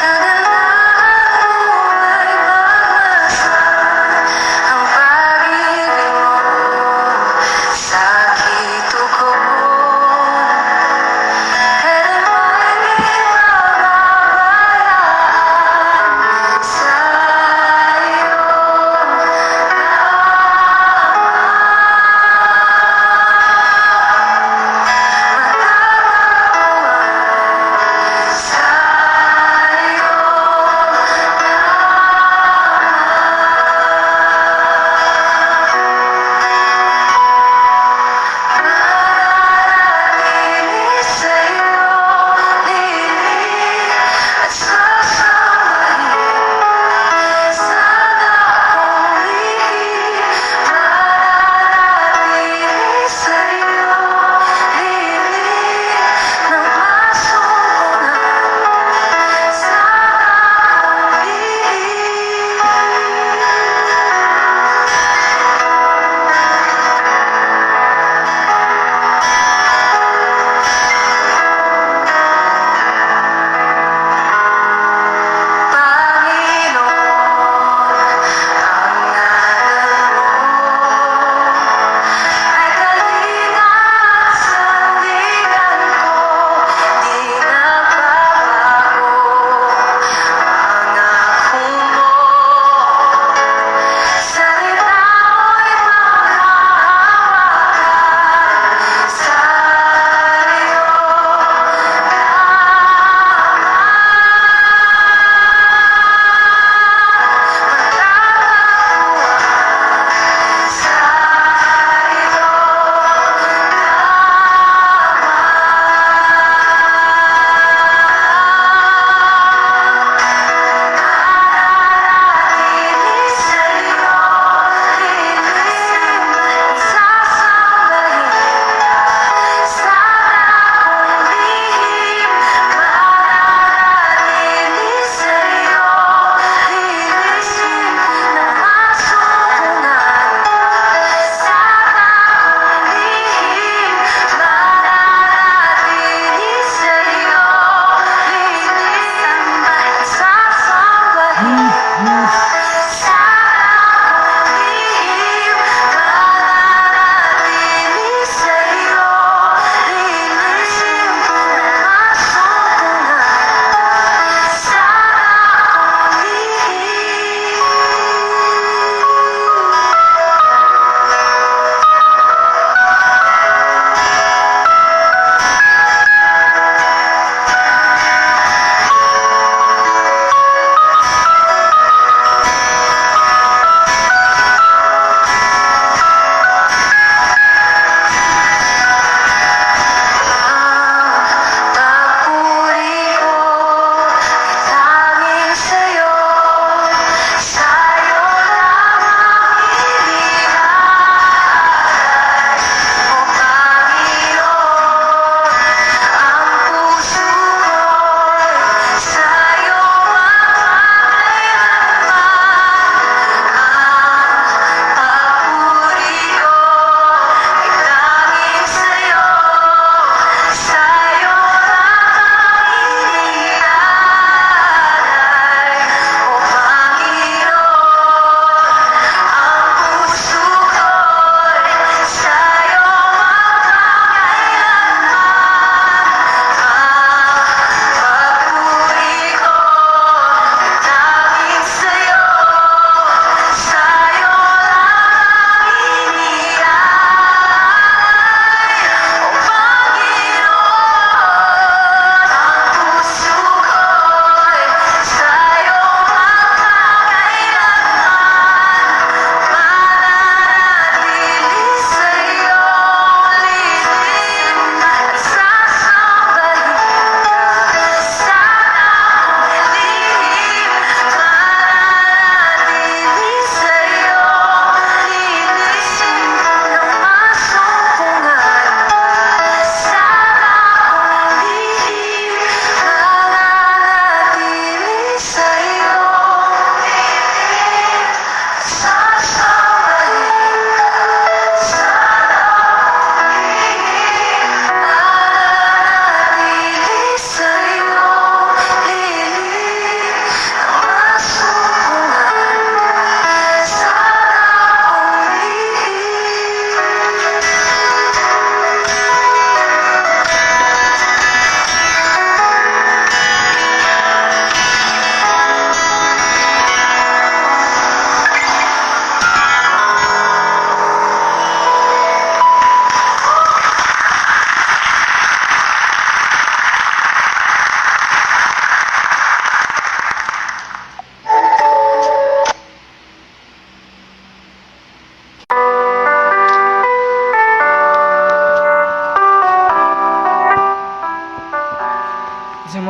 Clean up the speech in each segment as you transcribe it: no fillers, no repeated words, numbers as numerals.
Kagandahan mo ay pagmasdan ang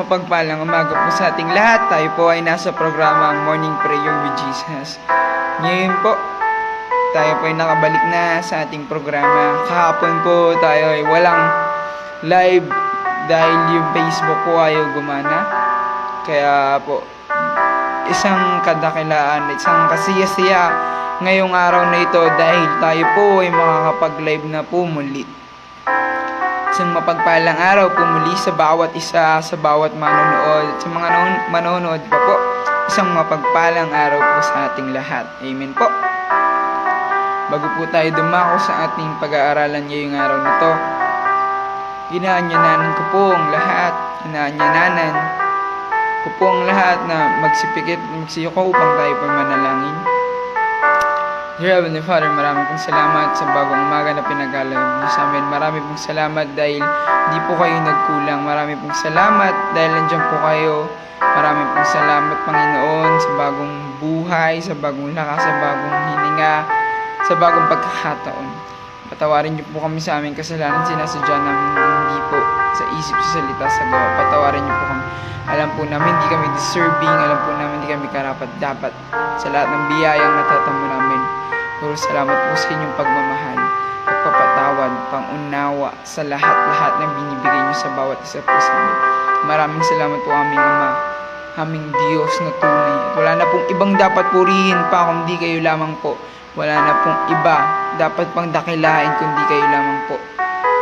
mapagpalang umaga po sa ating lahat. Tayo po ay nasa programang Morning Prayer with Jesus. Ngayon po, tayo po ay nakabalik na sa ating programa. Kahapon po tayo ay walang live dahil yung Facebook po ayaw gumana. Kaya po, isang kadakilaan, isang kasiyasiya ngayong araw na ito dahil tayo po ay makakapag-live na po muli. Isang mapagpalang araw po muli sa bawat isa, sa bawat manonood, sa mga manonood pa po. Isang mapagpalang araw po sa ating lahat. Amen po. Bago po tayo dumako sa ating pag-aaralan ngayong araw na to, inaanyanan ko po ang lahat, inaanyananan ko po ang lahat na magsipikit, magsiyuko upang tayo po manalangin. Dear Heavenly Father, marami pong salamat sa bagong umaga na pinag-alay niyo sa amin. Marami pong salamat dahil di po kayo nagkulang. Marami pong salamat dahil nandiyan po kayo. Marami pong salamat, Panginoon, sa bagong buhay, sa bagong lakas, sa bagong hininga, sa bagong pagkakataon. Patawarin niyo po kami sa aming kasalanan, sinasadya namin hindi po sa isip, sa salita, sa gawa. Patawarin niyo po kami. Alam po namin hindi kami deserving, alam po namin hindi kami karapat-dapat sa lahat ng biyayang natatamo namin. Pero salamat po sa inyong pagmamahal, pagpapatawad, pangunawa sa lahat-lahat na binibigay niyo sa bawat isa po sa amin. Maraming salamat po aming Ama, aming Diyos na tunay. Wala na pong ibang dapat purihin pa kundi kayo lamang po. Wala na pong iba dapat pang dakilain kundi kayo lamang po.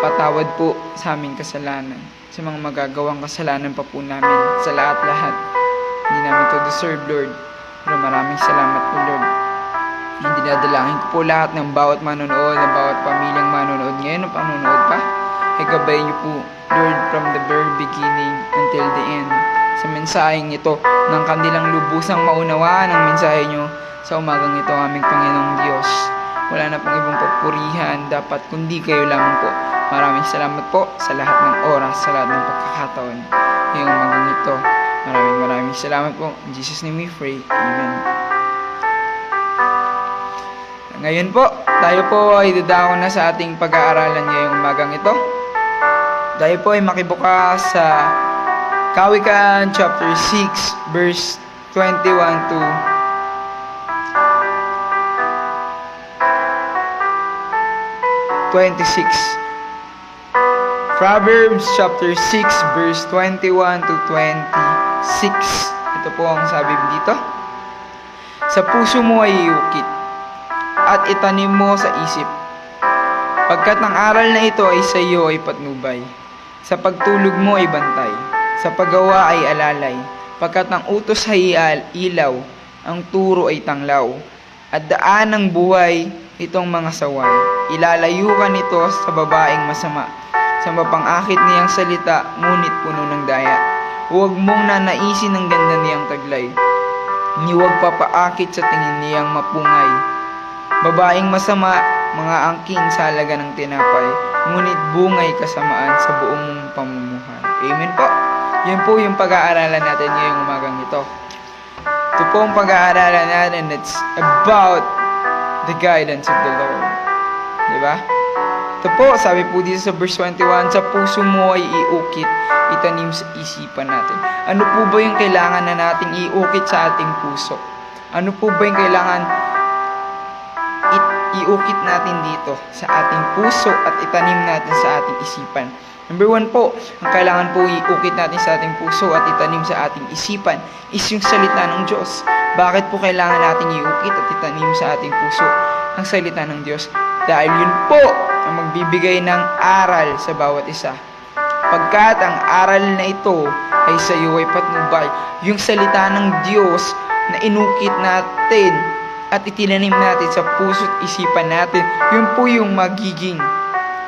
Patawad po sa aming kasalanan, sa mga magagawang kasalanan pa po namin, sa lahat-lahat. Hindi namin to deserve, Lord. Pero maraming salamat po, Lord. Hindi dinadalangin ko po lahat ng bawat manonood, ng bawat pamilyang manonood ngayon, ng panonood pa. Ay gabayin niyo po, Lord, from the very beginning until the end. Sa mensaheng ito, ng kanilang lubusang maunawaan ang mensahe niyo sa umagang ito, aming Panginoong Diyos. Wala na pong ibang papurihan dapat kundi kayo lamang po. Maraming salamat po sa lahat ng oras, sa lahat ng pagkakataon. Ngayong umagang ito, maraming salamat po. In Jesus' name we pray. Amen. Ngayon po, tayo po ay dadako na sa ating pag-aaralan ngayong umagang ito. Tayo po ay makibukas sa Kawikaan chapter 6 verse 21 to 26. Proverbs chapter 6 verse 21 to 26. Ito po ang sabi dito. Sa puso mo ay iukit at itanim mo sa isip. Pagkat ang aral na ito ay sa iyo ay patnubay. Sa pagtulog mo ay bantay. Sa paggawa ay alalay. Pagkat ang utos ay ilaw, ang turo ay tanglaw. At daan ng buhay itong mga saway. Ilalayo ka nito sa babaeng masama. Sa mapangakit niyang salita, ngunit puno ng daya. Huwag mong nanaisin ang ganda niyang taglay. Ni huwag papaakit sa tingin niyang mapungay. Babaeng masama, mga angking sa halaga ng tinapay, ngunit bungay kasamaan sa buong mong pamumuhay. Amen po. Yan po yung pag-aaralan natin ngayong umagang ito. Ito po ang pag-aaralan natin. It's about the guidance of the Lord. Diba? Ito po, sabi po dito sa verse 21, sa puso mo ay iukit, itanim sa isipan natin. Ano po ba yung kailangan na nating iukit sa ating puso? Ano po ba yung kailangan iukit natin dito sa ating puso at itanim natin sa ating isipan? Number 1 po, ang kailangan po iukit natin sa ating puso at itanim sa ating isipan is yung salita ng Diyos. Bakit po kailangan nating iukit at itanim sa ating puso ang salita ng Diyos? Dahil yun po ang magbibigay ng aral sa bawat isa. Pagkat ang aral na ito ay sa iyo ay patnubay. Yung salita ng Diyos na inukit natin at itinanim natin sa puso at isipan natin, yun po yung magiging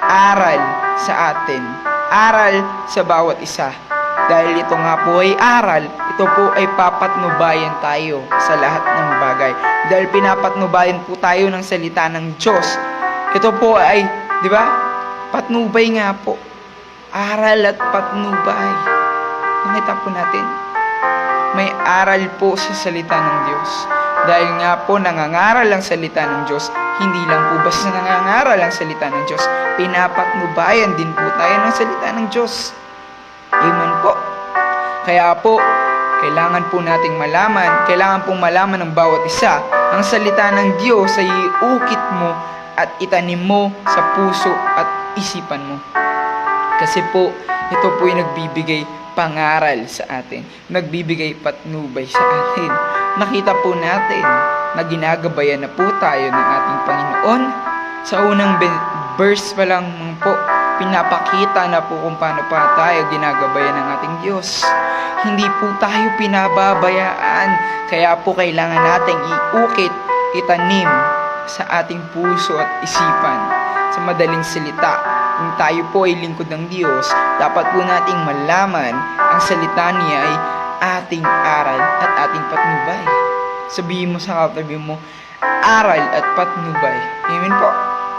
aral sa atin. Aral sa bawat isa. Dahil ito nga po ay aral, ito po ay papatnubayan tayo sa lahat ng bagay. Dahil pinapatnubayan po tayo ng salita ng Diyos. Ito po ay, di ba? Patnubay nga po. Aral at patnubay. Nakita po natin. May aral po sa salita ng Diyos. Dahil nga po nangangaral ang salita ng Diyos, hindi lang po basta nangangaral ang salita ng Diyos, pinapatnubayan din po tayo ng salita ng Diyos. Amen po. Kaya po, kailangan pong malaman ng bawat isa. Ang salita ng Diyos ay iukit mo at itanim mo sa puso at isipan mo. Kasi po, ito po yung nagbibigay pangaral sa atin. Nagbibigay patnubay sa atin. Nakita po natin na ginagabayan na po tayo ng ating Panginoon. Sa unang verse pa lang po, pinapakita na po kung paano pa tayo ginagabayan ng ating Diyos. Hindi po tayo pinababayaan. Kaya po kailangan nating iukit, itanim sa ating puso at isipan. Sa madaling salita, kung tayo po ay lingkod ng Diyos, dapat po nating malaman ang salita niya ay ating aral at ating patnubay. Sabihin mo sa katabi mo, aral at patnubay. Amen po.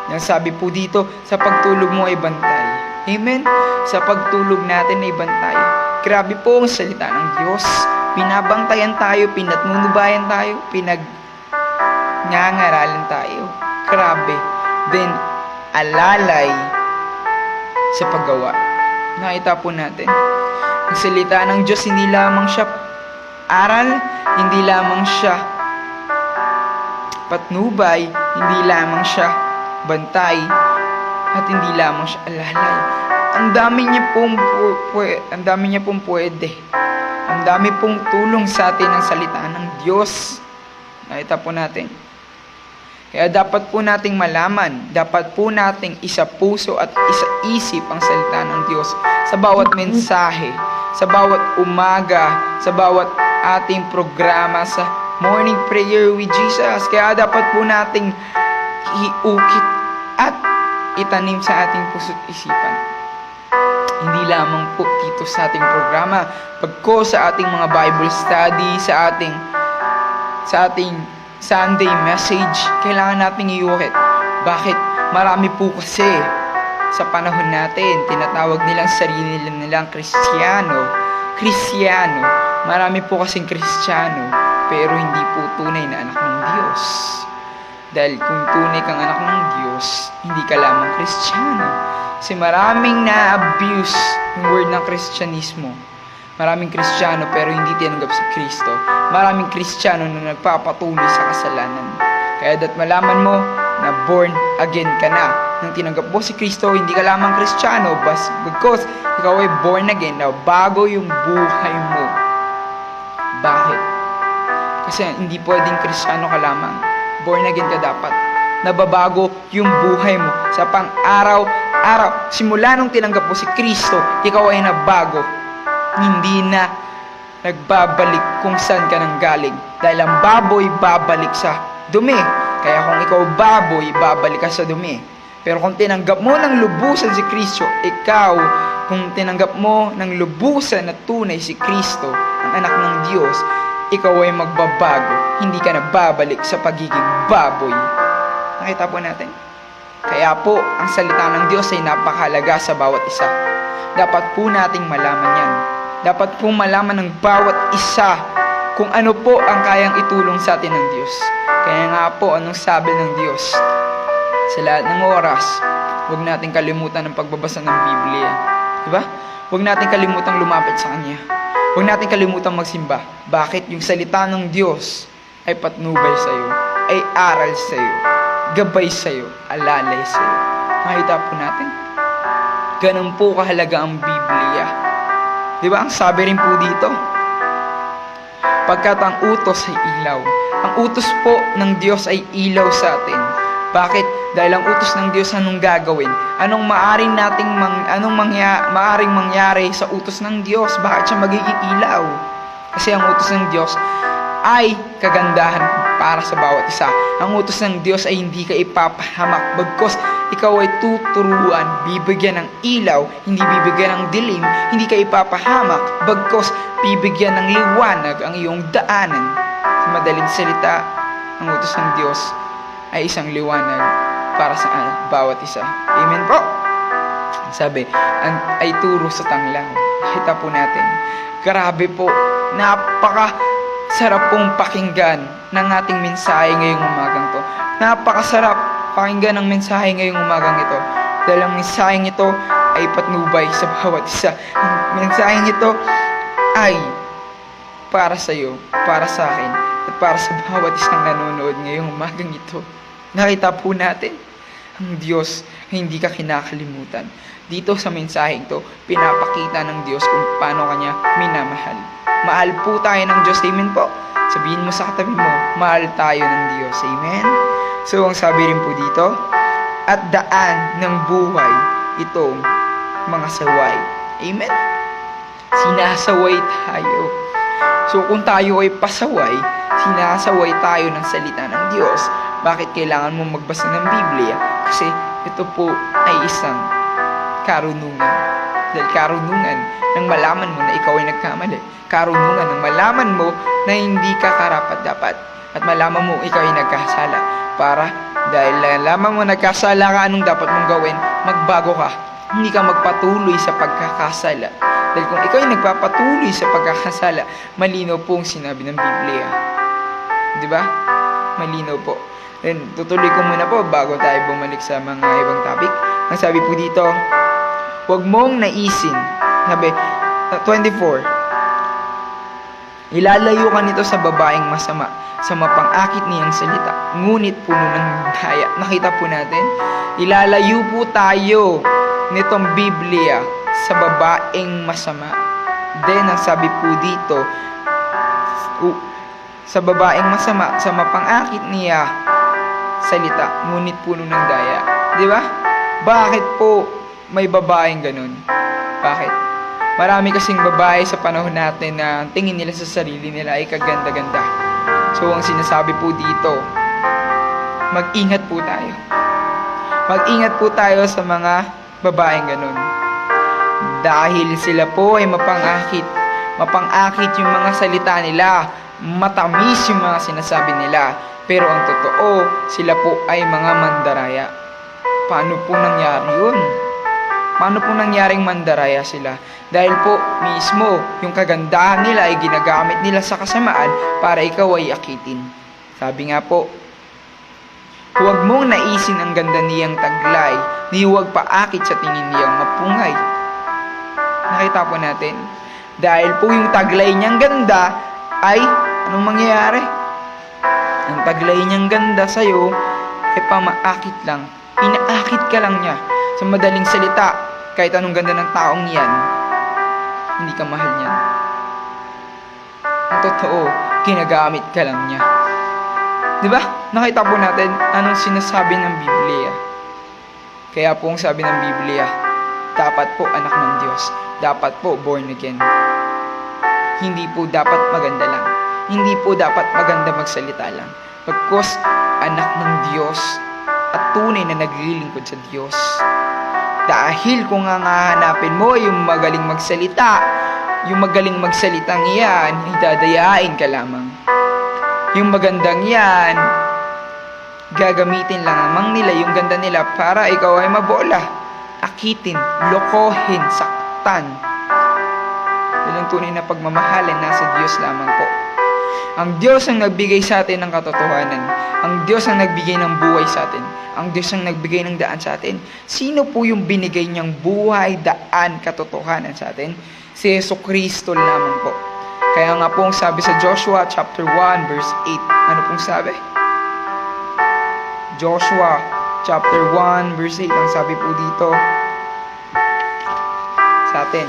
Yang sabi po dito, sa pagtulog mo ay bantay. Amen? Sa pagtulog natin ay bantay. Grabe po ang salita ng Diyos. Binabantayan tayo, pinatnunubayan tayo, pinagnangaralan tayo. Grabe. Then, alalay sa paggawa. Nakita po natin, ang salita ng Diyos hindi lamang siya aral, hindi lamang siya patnubay, hindi lamang siya bantay, at hindi lamang siya alalay. Ang dami niya pong pwede. Ang dami pong tulong sa atin ang salita ng Diyos. Nakita po natin. Kaya dapat po nating malaman, dapat po nating isa puso at isa isip ang salita ng Diyos sa bawat mensahe, sa bawat umaga, sa bawat ating programa sa Morning Prayer with Jesus. Kaya dapat po nating iukit at itanim sa ating puso at isipan. Hindi lamang po dito sa ating programa, pagko sa ating mga Bible study, sa ating Sunday message, kailangan nating iukit. Bakit? Marami po kasi sa panahon natin, tinatawag nilang sarili nilang Kristiyano. Marami po kasing Kristiyano, pero hindi po tunay na anak ng Diyos. Dahil kung tunay kang anak ng Diyos, hindi ka lamang Kristiyano. Kasi maraming na-abuse yung word ng Kristyanismo. Maraming Kristiyano pero hindi tinanggap si Kristo. Maraming Kristiyano na nagpapatuloy sa kasalanan. Kaya dat malaman mo na born again ka na. Nang tinanggap mo si Kristo, hindi ka lamang Kristiyano, because ikaw ay born again, na bago yung buhay mo. Bakit? Kasi hindi pwedeng Kristiyano ka lamang. Born again ka dapat. Nababago yung buhay mo sa pang-araw-araw. Simula nung tinanggap mo si Kristo, ikaw ay nabago. Hindi na nagbabalik kung saan ka nang galing. Dahil ang baboy babalik sa dumi. Kaya kung ikaw baboy, babalik ka sa dumi. Pero kung tinanggap mo ng lubusan si Kristo, kung tinanggap mo ng lubusan na tunay si Kristo, ang anak ng Diyos, ikaw ay magbabago. Hindi ka na babalik sa pagiging baboy. Nakita po natin? Kaya po, ang salita ng Diyos ay napakahalaga sa bawat isa. Dapat po nating malaman yan. Dapat po malaman ng bawat isa kung ano po ang kayang itulong sa atin ng Diyos. Kaya nga po, anong sabi ng Diyos? Sa lahat ng oras, huwag nating kalimutan ang pagbabasa ng Biblia. Diba? Huwag nating kalimutan lumapit sa Kanya. Huwag nating kalimutan magsimba. Bakit? Yung salita ng Diyos ay patnubay sa'yo, ay aral sa'yo, gabay sa'yo, alalay sa'yo. Makita po natin. Ganun po kahalaga ang Biblia. Diba? Ang sabi rin po dito, pagkat ang utos ay ilaw. Ang utos po ng Diyos ay ilaw sa atin. Bakit? Dahil ang utos ng Diyos, anong gagawin? Anong maaring mangyari sa utos ng Diyos? Bakit siya magiging ilaw? Kasi ang utos ng Diyos ay kagandahan para sa bawat isa. Ang utos ng Diyos ay hindi ka ipapahamak, bagkus ikaw ay tuturuan, bibigyan ng ilaw, hindi bibigyan ng dilim, hindi ka ipapahamak, bagkus bibigyan ng liwanag ang iyong daanan. Sa madaling salita, ang utos ng Diyos ay isang liwanag para sa bawat isa. Amen po. Sabi, ay turo sa tanglaw. Kita po natin. Grabe po, napakasarap pong pakinggan ng ating mensahe ngayong umagang to. Napakasarap pakinggan ng mensahe ngayong umagang ito. Dahil ang mensaheng ito ay patnubay sa bawat isa. Ang mensaheng ito ay para sa iyo, para sa akin, at para sa bawat isang nanonood ngayong umagang ito. Nakita po natin, ang Diyos ay hindi ka kinakalimutan. Dito sa mensaheng ito, pinapakita ng Diyos kung paano Kanya minamahal. Mahal po tayo ng Diyos, amen po. Sabihin mo sa katabi mo, mahal tayo ng Diyos, amen. So, ang sabi rin po dito, at daan ng buhay itong mga saway. Amen? Sinasaway tayo. So, kung tayo ay pasaway, sinasaway tayo ng salita ng Diyos. Bakit kailangan mo magbasa ng Biblia? Kasi ito po ay isang karunungan. Dahil karunungan nang malaman mo na ikaw ay nagkamali. Karunungan nang malaman mo na hindi ka karapat-dapat. At malaman mo ikaw ay nagkasala. Para dahil nalaman mo nagkasala ka, anong dapat mong gawin? Magbago ka. Hindi ka magpatuloy sa pagkakasala. Dahil kung ikaw ay nagpapatuloy sa pagkakasala, malinaw po ang sinabi ng Biblia. Diba? Malinaw po. Then, tutuloy ko muna po bago tayo bumalik sa mga ibang topic. Ang sabi po dito, huwag mong naisin. Sabi, 24. Ilalayo ka nito sa babaeng masama, sa mapang-akit niyang salita, ngunit puno ng daya. Nakita po natin, ilalayo po tayo nitong Biblia sa babaeng masama. Then, ang sabi po dito, sa babaeng masama, sa mapang-akit niya salita, ngunit puno ng daya. Di ba? Bakit po may babaeng ganun? Bakit? Marami kasing babae sa panahon natin na tingin nila sa sarili nila ay kaganda-ganda. So, ang sinasabi po dito, mag-ingat po tayo. Mag-ingat po tayo sa mga babaeng ganun. Dahil sila po ay mapang-akit. Mapang-akit yung mga salita nila. Matamis yung mga sinasabi nila. Pero ang totoo, sila po ay mga mandaraya. Paano po nangyari yun? Paano po nangyaring mandaraya sila? Dahil po mismo yung kagandahan nila ay ginagamit nila sa kasamaan para ikaw ay akitin. Sabi nga po, huwag mong naisin ang ganda niyang taglay, ni huwag paakit sa tingin niyang mapungay. Nakita po natin, dahil po yung taglay niyang ganda ay anong mangyayari? Ang taglay niyang ganda sa'yo ay pamaakit lang. Inaakit ka lang niya. Sa madaling salita, kahit anong ganda ng taong yan, hindi ka mahal niyan. Ang totoo, ginagamit ka lang niya. Diba? Nakita po natin anong sinasabi ng Biblia. Kaya po ang sabi ng Biblia, dapat po anak ng Diyos. Dapat po born again. Hindi po dapat maganda lang. Hindi po dapat maganda magsalita lang. Pagkos anak ng Diyos at tunay na naglilingkod sa Diyos. Dahil kung ang hahanapin mo yung magaling magsalita, yung magaling magsalitang yan, idadayain ka lamang. Yung magandang yan, gagamitin lang namang nila yung ganda nila para ikaw ay mabola, akitin, lokohin, saktan. Dahil ang tunay na pagmamahalan nasa Diyos lamang po. Ang Diyos ang nagbigay sa atin ng katotohanan. Ang Diyos ang nagbigay ng buhay sa atin. Ang Diyos ang nagbigay ng daan sa atin. Sino po yung binigay niyang buhay, daan, katotohanan sa atin? Si Jesucristo lamang po. Kaya nga po ang sabi sa Joshua chapter 1 verse 8. Ano pong sabi? Joshua chapter 1 verse 8. Ang sabi po dito sa atin.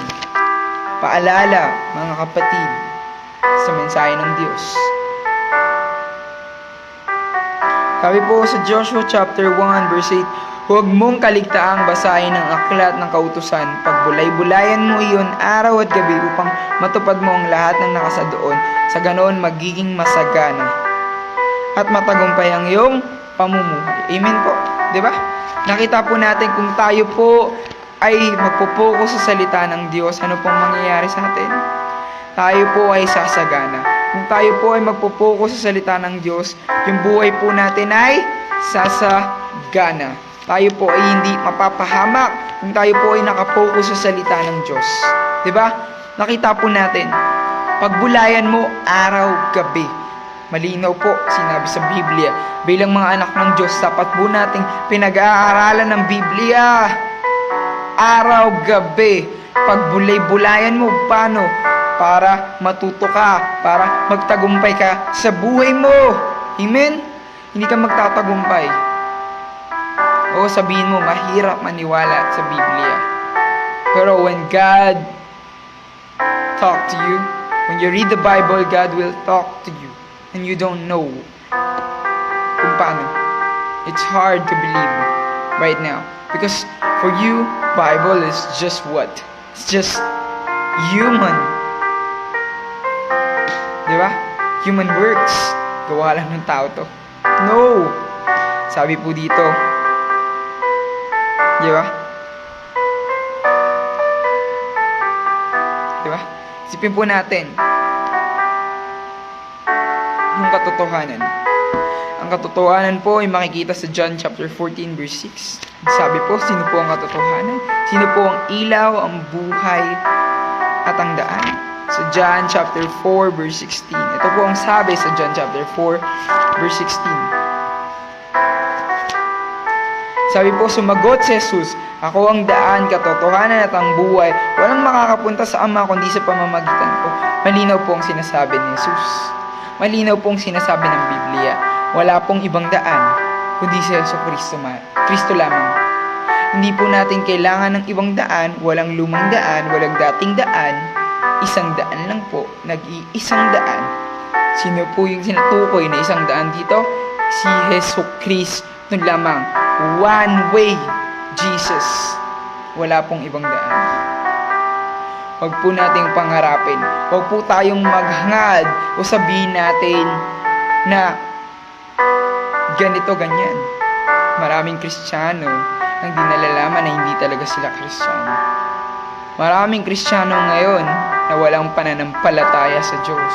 Paalala, mga kapatid, sa mensahe ng Diyos. Sabi po sa Joshua chapter 1 verse 8, huwag mong kaligtaang basahin ang aklat ng kautusan. Pagbulay-bulayan mo iyon araw at gabi upang matupad mo ang lahat ng nakasa doon. Sa ganoon magiging masagana at matagumpay ang iyong pamumuhay. Amen po. Diba? Nakita po natin kung tayo po ay magpo-focus sa salita ng Diyos, ano pong mangyayari sa atin? Tayo po ay sasagana. Kung tayo po ay magpo-focus sa salita ng Diyos, yung buhay po natin ay sasagana. Tayo po ay hindi mapapahamak kung tayo po ay nakapokus sa salita ng Diyos. Diba? Nakita po natin, pagbulayan mo araw-gabi. Malinaw po, sinabi sa Biblia, bilang mga anak ng Diyos, dapat po nating pinag-aaralan ng Biblia. Araw-gabi, pagbulay-bulayan mo, paano? para matuto ka, para magtagumpay ka sa buhay mo. Amen? Hindi ka magtatagumpay. O sabihin mo, mahirap maniwala sa Biblia. Pero when God talk to you, when you read the Bible, God will talk to you. And you don't know kung paano. It's hard to believe right now. Because for you, Bible is just what? It's just human. Diba? Human works. Gawa lang ng tao to. No! Sabi po dito. Diba? Diba? Isipin po natin yung katotohanan. Ang katotohanan po ay makikita sa John chapter 14 verse 6. Sabi po, sino po ang katotohanan? Sino po ang ilaw, ang buhay, at ang daan? Sa John chapter 4 verse 16. Ito po ang sabi sa John chapter 4 verse 16. Sabi po, sumagot si Jesus, ako ang daan, katotohanan at ang buhay. Walang makakapunta sa Ama kundi sa pamamagitan ko. Malinaw po ang sinasabi ni Jesus. Malinaw po ang sinasabi ng Biblia. Wala pong ibang daan kundi si Jesucristo Kristo lamang. Hindi po natin kailangan ng ibang daan, walang lumang daan, walang dating daan. Isang daan lang po, nag-iisang daan. Sino po yung sinatukoy na isang daan dito? Si Jesucristo lamang. One way, Jesus. Wala pong ibang daan. Huwag po nating pangarapin. Huwag po tayong maghangad o sabihin natin na ganito, ganyan. Maraming Kristiyano ang di nalalaman na hindi talaga sila Kristiyano. Maraming Kristiyano ngayon na walang pananampalataya sa Diyos.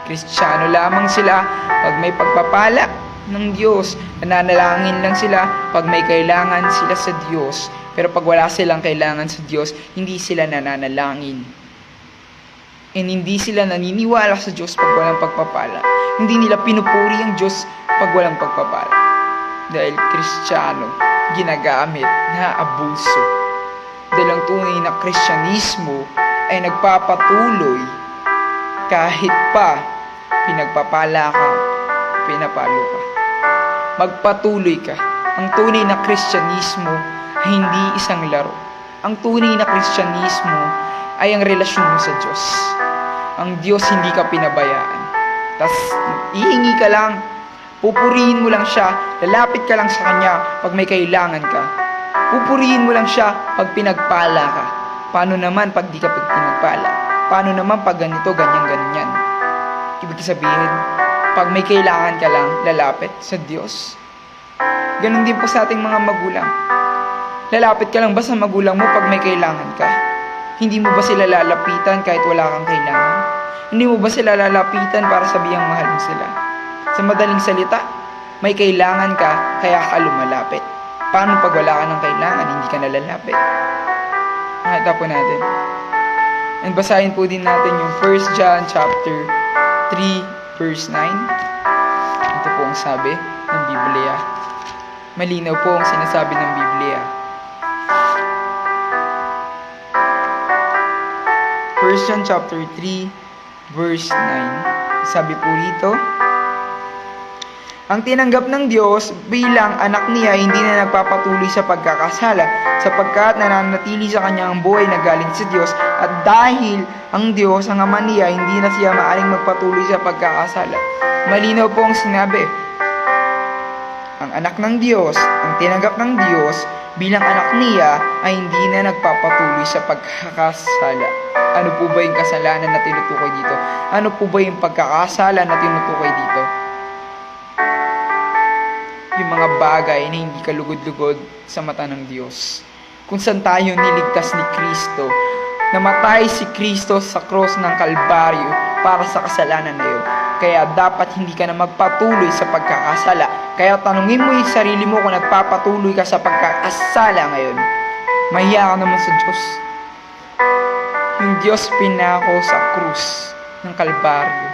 Kristiyano lamang sila pag may pagpapala ng Diyos. Nananalangin lang sila pag may kailangan sila sa Diyos. Pero pag wala silang kailangan sa Diyos, hindi sila nananalangin. And hindi sila naniniwala sa Diyos pag walang pagpapala. Hindi nila pinupuri ang Diyos pag walang pagpapala. Dahil Kristiyano, ginagamit, naabuso. Dahil ang tunay na Kristyanismo ay nagpapatuloy kahit pa pinagpapala ka, pinapalo ka. Magpatuloy ka. Ang tunay na Kristyanismo ay hindi isang laro. Ang tunay na Kristyanismo ay ang relasyon mo sa Diyos. Ang Diyos hindi ka pinabayaan. Tas ihingi ka lang, pupurihin mo lang siya, lalapit ka lang sa Kanya pag may kailangan ka. Pupurihin mo lang siya pag pinagpala ka. Paano naman pag di ka pinagpala? Paano naman pag ganito, ganyan? Ibig sabihin, pag may kailangan ka lang, lalapit sa Diyos. Ganon din po sa ating mga magulang. Lalapit ka lang ba sa magulang mo pag may kailangan ka? Hindi mo ba sila lalapitan kahit wala kang kailangan? Hindi mo ba sila lalapitan para sabihang mahal mo sila? Sa madaling salita, may kailangan ka, kaya ka lumalapit. Paano pag wala ka ng kailangan, hindi ka nalalapit? Nakita po natin. And basahin po din natin yung 1 John chapter 3 verse 9. Ito po ang sabi ng Biblia. Malinaw po ang sinasabi ng Biblia. 1 John chapter 3 verse 9. Sabi po rito, ang tinanggap ng Diyos bilang anak niya hindi na nagpapatuloy sa pagkakasala sapagkat nananatili sa kanya ang buhay na galing sa Diyos at dahil ang Diyos ang ama niya hindi na siya maaring magpatuloy sa pagkakasala. Malinaw po ang sinabi. Ang anak ng Diyos, ang tinanggap ng Diyos bilang anak niya ay hindi na nagpapatuloy sa pagkakasala. Ano po ba yung kasalanan na tinutukoy dito? Ano po ba yung pagkakasala na tinutukoy dito? Yung mga bagay na hindi kalugod-lugod sa mata ng Diyos. Kung saan tayo niligtas ni Kristo. Namatay si Kristo sa cross ng Kalbaryo para sa kasalanan na yun. Kaya dapat hindi ka na magpatuloy sa pagkakasala. Kaya tanungin mo yung sarili mo kung nagpapatuloy ka sa pagkakasala ngayon. Mahiya ka naman sa Diyos. Yung Diyos pinako sa krus ng Kalbaryo.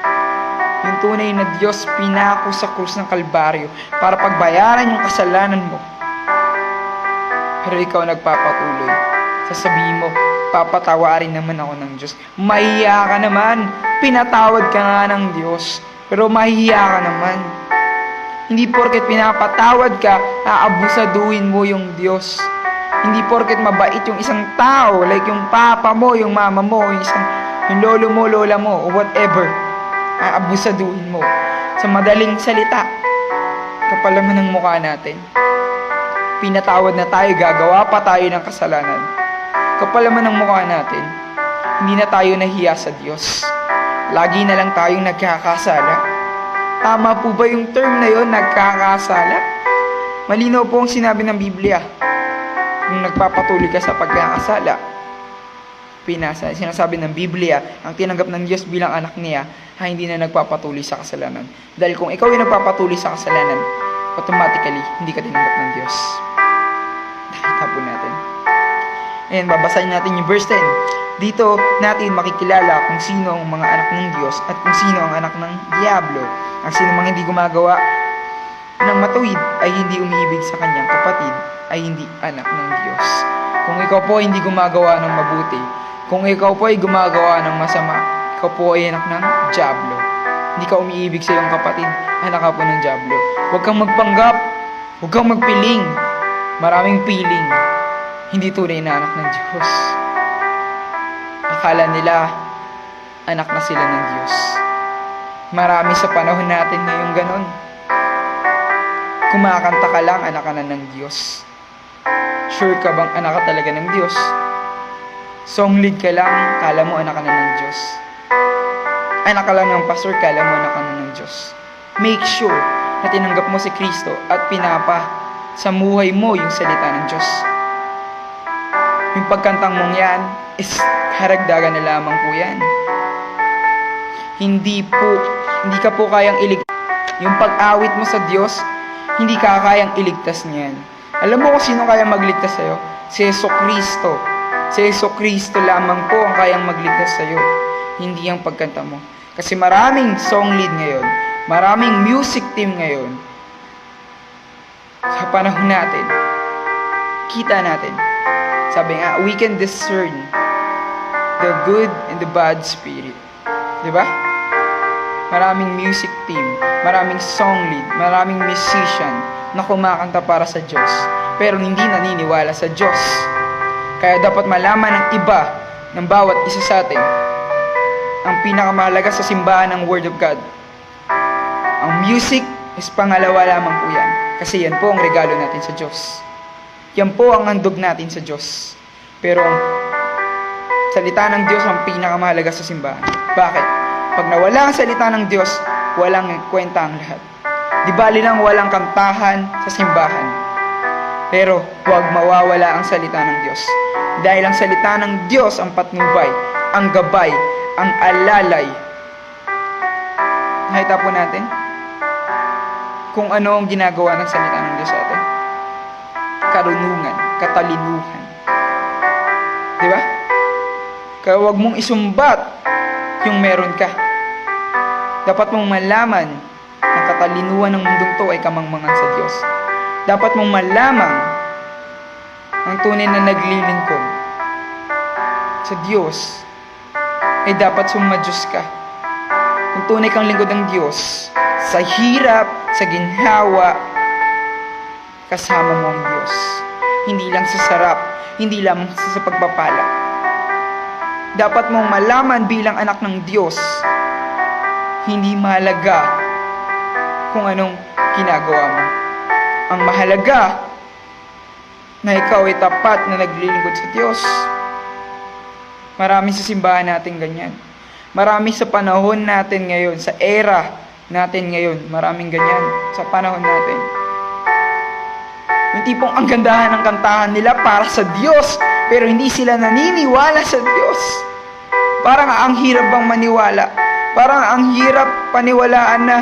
Yung tunay na Diyos pinako sa krus ng Kalbaryo para pagbayaran yung kasalanan mo. Pero ikaw nagpapatuloy. Sasabihin mo, papatawarin naman ako ng Diyos. Mahihiya ka naman. Pinatawad ka nga ng Diyos. Pero mahihiya ka naman. Hindi porket pinapatawad ka, aabusaduhin mo yung Diyos. Hindi porket mabait yung isang tao, like yung papa mo, yung mama mo, yung lolo mo, lola mo, or whatever, aabusaduhin mo. Sa madaling salita, kapal naman ng mukha natin. Pinatawad na tayo, gagawa pa tayo ng kasalanan. Kapal naman ng mukha natin, hindi na tayo nahiya sa Diyos. Lagi na lang tayong nagkakasala. Tama po ba yung term na yon, nagkakasala? Malinaw po ang sinabi ng Biblia. Kung nagpapatuloy ka sa pagkakasala, sinasabi ng Biblia, ang tinanggap ng Diyos bilang anak niya, hindi na nagpapatuloy sa kasalanan. Dahil kung ikaw ay nagpapatuloy sa kasalanan, automatically, hindi ka tinanggap ng Diyos. Nakita po natin. Ayan, babasahin natin yung verse 10. Dito natin makikilala kung sino ang mga anak ng Diyos at kung sino ang anak ng Diablo. Ang sino mang hindi gumagawa ng matuwid ay hindi umiibig sa kanyang kapatid, ay hindi anak ng Diyos. Kung ikaw po ay hindi gumagawa ng mabuti, kung ikaw po ay gumagawa ng masama, ikaw po ay anak ng Diablo. Hindi ka umiibig sa iyong kapatid, anak ka po ng Diablo. Huwag kang magpanggap, huwag kang magpiling. Maraming piling, hindi tunay na anak ng Diyos. Akala nila, anak na sila ng Diyos. Marami sa panahon natin ngayong ganon. Kumakanta ka lang, anak ka na ng Diyos. Sure ka bang anak ka talaga ng Diyos? Song lead ka lang, kala mo anak ka na ng Diyos. Anak ka lang ng pastor, kala mo anak ka na ng Diyos. Make sure na tinanggap mo si Kristo at sa muhay mo yung salita ng Diyos. Yung pagkantang mong yan is karagdagan na lamang po yan. Hindi ka po kayang iligtas. Yung pag-awit mo sa Diyos, hindi ka kayang iligtas niyan. Alam mo kung sino kayang magligtas sa'yo? Si Jesucristo. Si Jesucristo lamang po ang kayang magligtas sa'yo. Hindi ang pagkanta mo. Kasi maraming song lead ngayon, maraming music team ngayon, sa panahon natin, kita natin, sabi nga, we can discern the good and the bad spirit. Diba? Maraming music team, maraming song lead, maraming musician na kumakanta para sa Diyos, pero hindi naniniwala sa Diyos. Kaya dapat malaman ng iba, ng bawat isa sa atin, ang pinakamahalaga sa simbahan ng Word of God. Ang music is pangalawa lamang po yan. Kasi yan po ang regalo natin sa Diyos. Yan po ang handog natin sa Diyos. Pero ang salita ng Diyos ang pinakamahalaga sa simbahan. Bakit? Pag nawala ang salita ng Diyos, walang kwenta ang lahat. Di bali lang walang kantahan sa simbahan. Pero huwag mawawala ang salita ng Diyos. Dahil ang salita ng Diyos ang patnubay, ang gabay, ang alalay. Nakita po natin kung ano ang ginagawa ng salita ng Diyos sa atin. Karunungan, katalinuhan. Diba? Kaya huwag mong isumbat yung meron ka. Dapat mong malaman ang katalinuhan ng mundong to ay kamangmangan sa Diyos. Dapat mong malaman ang tunay na naglilingkod sa Diyos ay dapat sumadyos ka. Kung tunay kang lingkod ng Diyos, sa hirap, sa ginhawa, kasama mo ang Diyos. Hindi lang sa sarap, hindi lang sa pagpapala. Dapat mong malaman bilang anak ng Diyos, hindi mahalaga kung anong ginagawa mo. Ang mahalaga na ikaw ay tapat na naglilingkod sa Diyos. Marami sa simbahan natin ganyan. Marami sa panahon natin ngayon, sa era natin ngayon, maraming ganyan sa panahon natin. Yung tipong ang gandahan ng kantahan nila para sa Diyos, pero hindi sila naniniwala sa Diyos. Parang ang hirap bang maniwala? Parang ang hirap paniwalaan na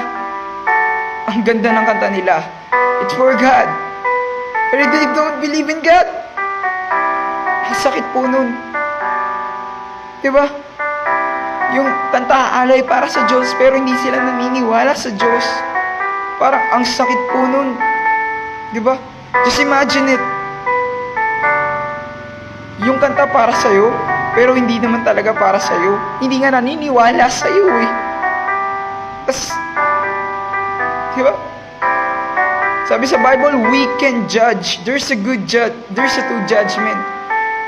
ang ganda ng kanta nila. It's for God. Pero they don't believe in God. Ang sakit po nun. Diba? Yung kanta alay para sa Diyos, pero hindi sila naniniwala sa Diyos. Parang ang sakit po nun. Diba? Just imagine it. Yung kanta para sa'yo, pero hindi naman talaga para sa'yo. Hindi nga naniniwala sa'yo eh. Tas, diba? Sabi sa Bible, we can judge. There's a two judgment.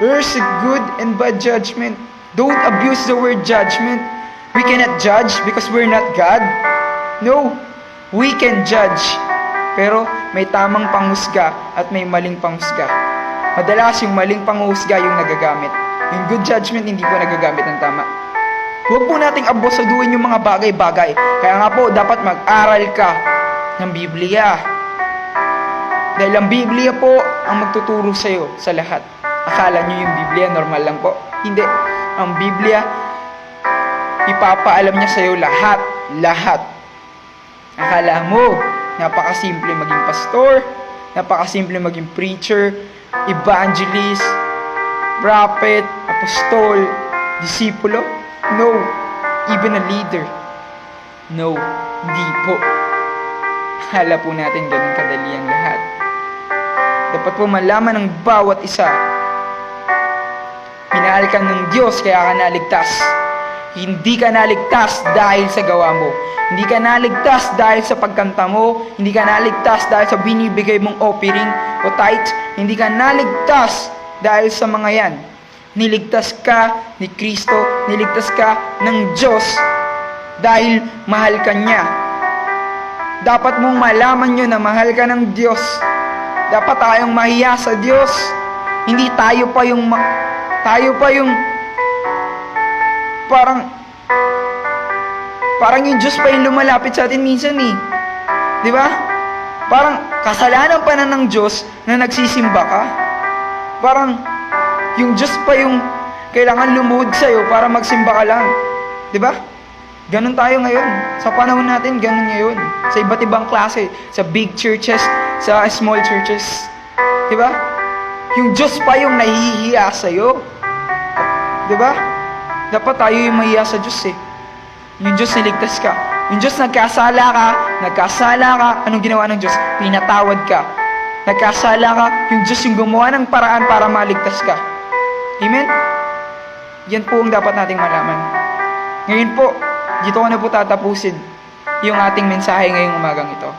There's a good and bad judgment. Don't abuse the word judgment. We cannot judge because we're not God. No, we can judge. Pero may tamang panghusga at may maling panghusga. Madalas yung maling panghusga yung nagagamit. Yung good judgment hindi po nagagamit ng tama. Huwag po nating abusaduhin yung mga bagay-bagay. Kaya nga po, dapat mag-aral ka ng Biblia. Dahil ang Biblia po ang magtuturo sa'yo sa lahat. Akala nyo yung Biblia normal lang po? Hindi. Ang Biblia, ipapaalam niya sa'yo lahat. Lahat. Akala mo, napakasimple maging pastor, napakasimple maging preacher, evangelist, prophet, apostol, disipulo. No, even a leader. No, hindi po. Akala po natin ganun kadali ang lahat. Dapat po malaman ng bawat isa. Minahal ka ng Diyos kaya ka naligtas. Hindi ka naligtas dahil sa gawa mo. Hindi ka naligtas dahil sa pagkanta mo. Hindi ka naligtas dahil sa binibigay mong offering o tithe. Hindi ka naligtas dahil sa mga yan. Niligtas ka ni Kristo, niligtas ka ng Diyos dahil mahal ka niya. Dapat mong malaman nyo na mahal ka ng Diyos. Dapat tayong mahiya sa Diyos. Hindi tayo pa yung parang yung Diyos pa yung lumalapit sa atin minsan eh. Di ba? Parang kasalanan pa na ng Diyos na nagsisimba ka. Parang yung Diyos pa yung kailangan lumuhod sa'yo para magsimba ka lang. Diba? Ganun tayo ngayon. Sa panahon natin, ganun ngayon. Sa iba't ibang klase. Sa big churches, sa small churches. Diba? Yung Diyos pa yung nahihiya sa'yo. Diba? Dapat tayo yung mahiya sa Diyos eh. Yung Diyos niligtas ka. Yung Diyos nagkasala ka, anong ginawa ng Diyos? Pinatawad ka. Nagkasala ka, yung Diyos yung gumawa ng paraan para maligtas ka. Amen? Yan po ang dapat nating malaman. Ngayon po, dito ko na po tatapusin yung ating mensahe ngayong umagang ito.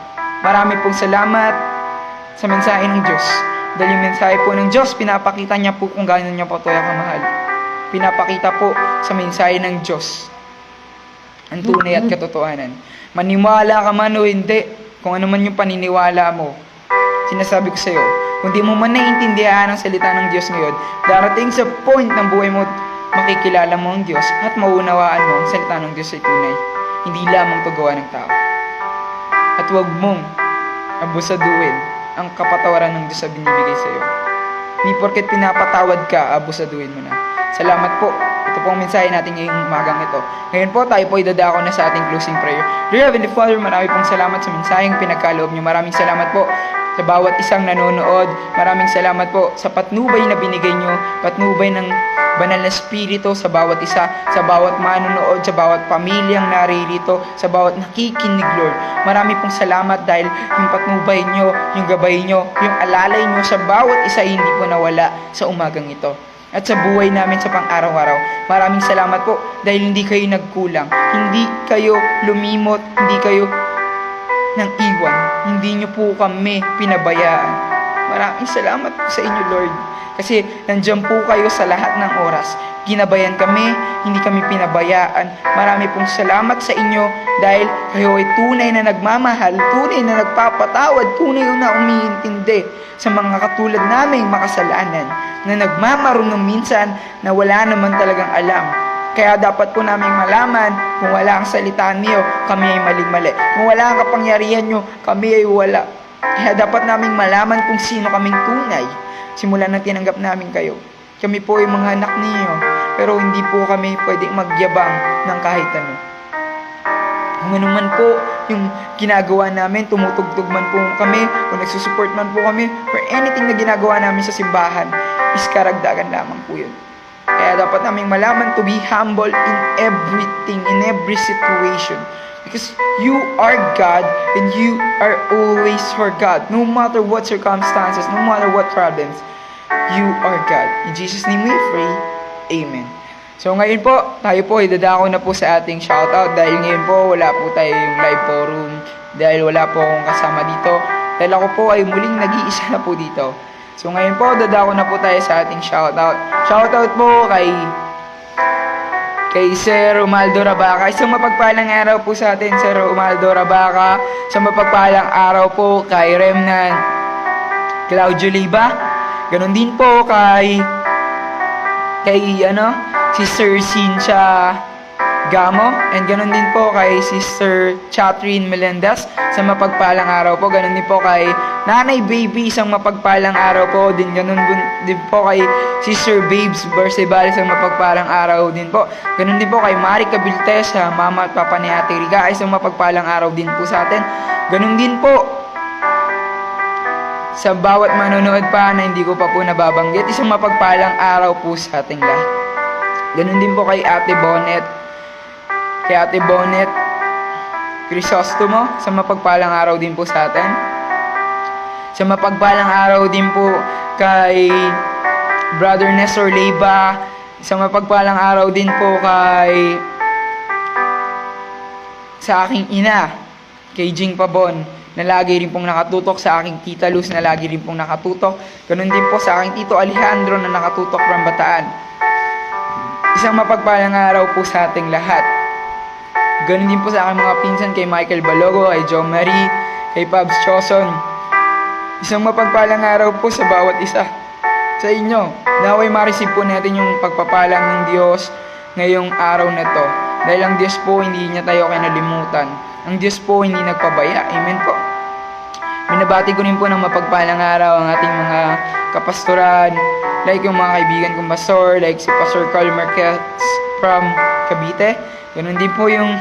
Marami pong salamat sa mensahe ng Diyos. Dahil yung mensahe po ng Diyos, pinapakita niya po kung gaano niya po tayo kamahal. Pinapakita po sa mensahe ng Diyos ang tunay at katotohanan. Maniwala ka man o hindi, kung ano man yung paniniwala mo, sinasabi ko sa'yo, kung di mo man naiintindihan ang salita ng Diyos ngayon, darating sa point ng buhay mo, makikilala mo ang Diyos at maunawaan mo ang salita ng Diyos ay tunay. Hindi lamang to gawa ng tao. At huwag mong abusaduhin ang kapatawaran ng Diyos na binibigay sa'yo. Hindi porket pinapatawad ka, abusaduhin mo na. Salamat po. Ito po ang mensahe natin ngayong umagang ito. Ngayon po, tayo po idadako na sa ating closing prayer. Dear Heavenly Father, marami pong salamat sa mensaheng pinagkaloob niyo. Maraming salamat po sa bawat isang nanonood. Maraming salamat po sa patnubay na binigay niyo, patnubay ng banal na spirito sa bawat isa, sa bawat manonood, sa bawat pamilyang naririto, sa bawat nakikinig, Lord. Marami pong salamat dahil yung patnubay niyo, yung gabay niyo, yung alalay niyo sa bawat isa hindi po nawala sa umagang ito. At sa buhay namin sa pang-araw-araw. Maraming salamat po dahil hindi kayo nagkulang, hindi kayo lumimot, hindi kayo nang iwan, hindi nyo po kami pinabayaan. Maraming salamat po sa inyo, Lord. Kasi nandiyan po kayo sa lahat ng oras. Ginabayan kami, hindi kami pinabayaan. Marami pong salamat sa inyo dahil kayo ay tunay na nagmamahal, tunay na nagpapatawad, tunay na umiintindi sa mga katulad naming makasalanan na nagmamarunong minsan na wala naman talagang alam. Kaya dapat po namin malaman kung wala ang salita niyo, kami ay maling-mali. Kung wala ang kapangyarihan niyo, kami ay wala. Kaya dapat namin malaman kung sino kaming tunay. Simula na tinanggap namin kayo. Kami po ay mga anak niyo, pero hindi po kami pwedeng magyabang ng kahit ano. Kung ano man po yung ginagawa namin, tumutugtog man po kami, o nagsusupport man po kami, for anything na ginagawa namin sa simbahan, is karagdagan lamang po yun. Kaya dapat naming malaman to be humble in everything, in every situation. Because you are God and you are always for God. No matter what circumstances, no matter what problems, you are God. In Jesus' name we pray. Amen. So ngayon po, tayo po idadako na po sa ating shoutout dahil ngayon po wala po tayo yung live forum dahil wala po akong kasama dito. Dahil ako po ay muling nag-iisa na po dito. So ngayon po, dadako na po tayo sa ating shoutout. Shoutout po kay Sir Romaldo Rabaca. Isang mapagpalang araw po sa atin, Sir Romaldo Rabaca. Isang mapagpalang araw po kay Remnan Claudio Liba. Ganon din po kay Sister Cynthia Gamo, and ganon din po kay Sister Catherine Melendez, sa mapagpalang araw po. Ganon din po kay Nanay Baby, isang mapagpalang araw po. Ganon din po kay Sister Babes Barcebal, isang mapagpalang araw din po. Ganon din po kay Mari Cabiltes, sa mama at papa ni Ate Riga, isang mapagpalang araw din po sa atin. Ganon din po sa bawat manonood pa na hindi ko pa po nababanggit, isang mapagpalang araw po sa ating lahat. Ganon din po kay Ate Bonet Crisostomo, sa mapagpalang araw din po sa atin. Sa mapagpalang araw din po kay Brother Nestor Leiva, sa mapagpalang araw din po sa aking ina, kay Jing Pabon, na lagi rin pong nakatutok, sa aking tita Luz na lagi rin pong nakatutok. Ganun din po sa aking tito Alejandro na nakatutok from Bataan. Isang mapagpalang araw po sa ating lahat. Ganun din po sa aking mga pinsan, kay Michael Balogo, kay Jo Marie, kay Pabs Choson. Isang mapagpalang araw po sa bawat isa sa inyo. Naway ma-receive po natin yung pagpapalang ng Diyos ngayong araw na to. Dahil ang Diyos po hindi niya tayo kinalimutan. Ang Diyos po hindi nagpabaya. Amen po. Binabati ko rin po ng mapagpalang araw ang ating mga kapastoran, like yung mga kaibigan kong pastor, like si Pastor Carl Marquez from Cavite. Ganun din po yung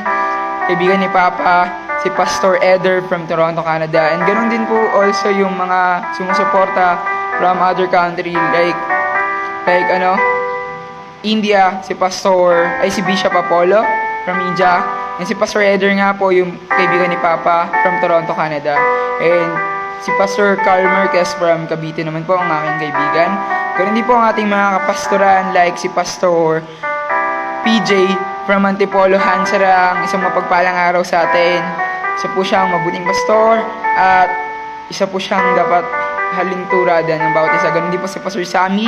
kaibigan ni Papa, si Pastor Eder from Toronto, Canada. And ganun din po also yung mga sumusuporta from other country, like India, si Bishop Apollo from India. And si Pastor Eder nga po, yung kaibigan ni Papa from Toronto, Canada. And si Pastor Carl Marquez from Cavite naman po ang aking kaibigan. Ganun din po ang ating mga kapastoran, like si Pastor PJ from Antipolo, Hansarang, isang mapagpalang araw sa atin. Isa po siyang mabuting pastor at isa po siyang dapat halinturadan ng bawat isa. Ganun din po si Pastor Sammy,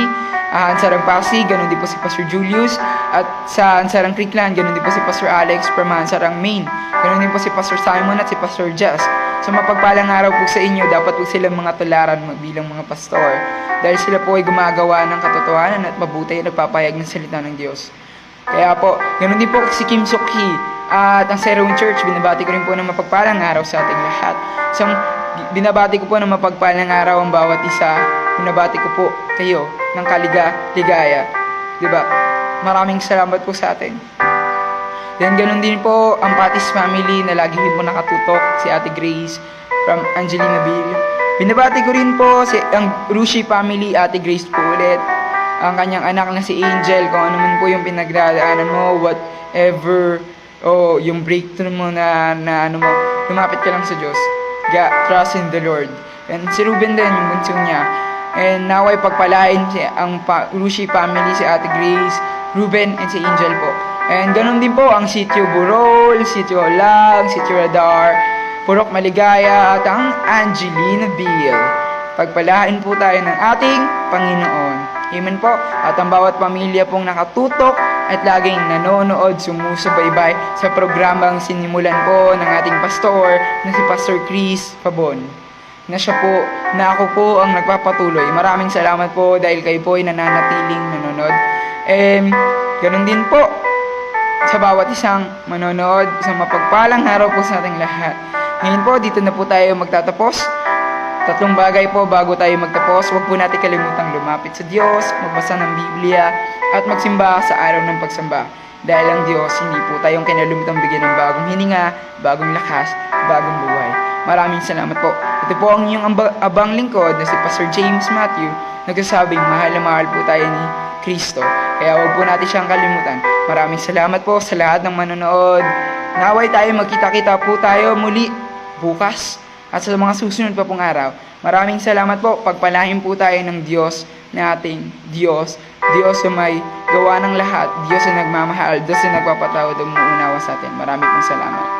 Hansarang Pasig. Ganun din po si Pastor Julius. At sa Hansarang Creekland, ganun din po si Pastor Alex from Hansarang Maine. Ganun din po si Pastor Simon at si Pastor Jess. So mapagpalang araw po sa inyo, dapat po silang mga tularan bilang mga pastor. Dahil sila po ay gumagawa ng katotohanan at mabuti at nagpapahayag ng salita ng Diyos. Kaya po, ganun din po si Kim Suk-hee at ang Serone Church. Binabati ko rin po ng mapagpalang araw sa ating lahat. So, binabati ko po ng mapagpalang araw ang bawat isa. Binabati ko po kayo ng ligaya. Diba? Maraming salamat po sa atin. Then ganun din po ang Patis family na lagi po nakatutok, si Ate Grace from Angelina Bill. Binabati ko rin po ang Rushi family, Ate Grace po ulit. Ang kanyang anak na si Angel, kung ano man po yung pinagdadaanan mo, whatever, yung breakthrough mo na lumapit ka lang sa Diyos. Trust in the Lord. And si Ruben din, yung bunso niya. And naway pagpalain ang Rushi family, si Ate Grace, Ruben, and si Angel po. And ganun din po ang Sitio Burol, Sitio Lag, Sitio Radar, Purok Maligaya, at ang Angelina Bill. Pagpalain po tayo ng ating Panginoon. Amen po. At ang bawat pamilya pong nakatutok at laging nanonood, sumusubaybay sa programang sinimulan po ng ating pastor na si Pastor Chris Pabon. Na ako po ang nagpapatuloy. Maraming salamat po dahil kayo po ay nananatiling nanonood. Ganun din po sa bawat isang manonood, isang mapagpalang araw po sa ating lahat. Ngayon po, dito na po tayo magtatapos. 3 bagay po bago tayo magtapos. Huwag po natin kalimutang lumapit sa Diyos, magbasa ng Biblia, at magsimba sa araw ng pagsamba. Dahil ang Diyos, hindi po tayong kinalimitang bigyan ng bagong hininga, bagong lakas, bagong buhay. Maraming salamat po. Ito po ang inyong abang lingkod na si Pastor James Matthew, nagsasabing mahal na mahal po tayo ni Kristo. Kaya huwag po natin siyang kalimutan. Maraming salamat po sa lahat ng manonood. Naway tayo, magkita-kita po tayo muli bukas at sa mga susunod pa pong araw. Maraming salamat po. Pagpalain po tayo ng Diyos na ating Diyos. Diyos na may gawa ng lahat, Diyos na nagmamahal, Diyos na nagpapatawad, umuunawa sa atin. Marami pong salamat.